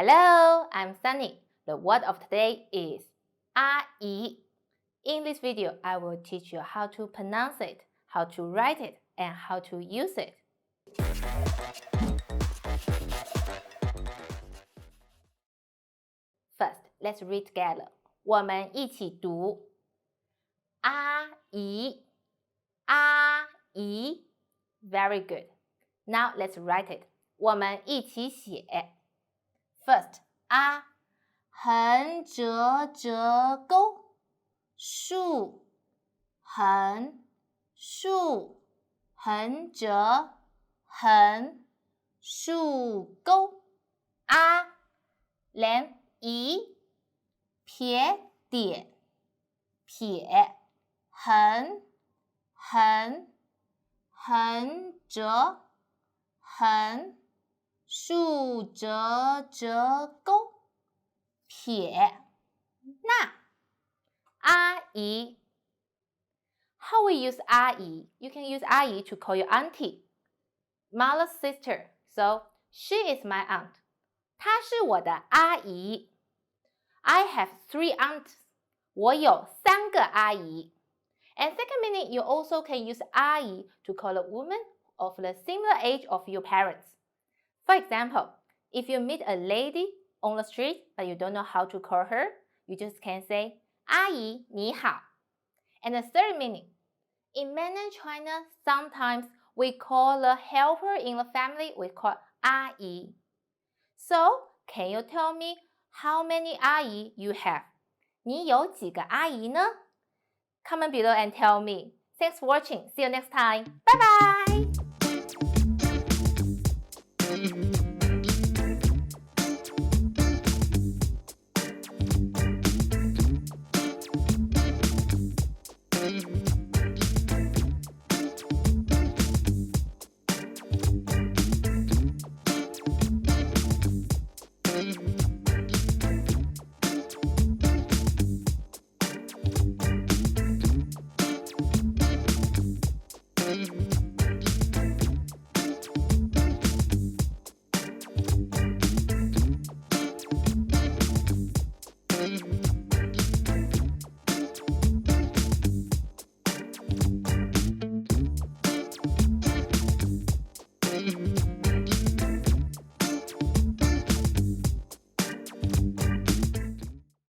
Hello, I'm Sunny. The word of today is 阿姨. In this video, I will teach you how to pronounce it, how to write it, and how to use it. First, let's read together. 我们一起读阿姨，阿姨。Very good. Now let's write it. 我们一起写。First, 啊，横折折钩，竖，横，竖，横折，横，竖钩，啊，连一，撇点，撇，横，横，横折，横。竖折折钩，撇。那阿姨 How we use 阿姨? You can use 阿姨 to call your auntie, mother's sister. So she is my aunt. 她是我的阿姨。I have 3 aunts. 我有3个阿姨。And second meaning, you also can use 阿姨 to call a woman of the similar age of your parents.For example, if you meet a lady on the street but you don't know how to call her, you just can say, 阿姨你好. And the third meaning, in mainland China, sometimes we call the helper in the family, we call 阿姨. So, can you tell me how many 阿姨 you have? 你有几个阿姨呢? Comment below and tell me. Thanks for watching. See you next time. Bye bye!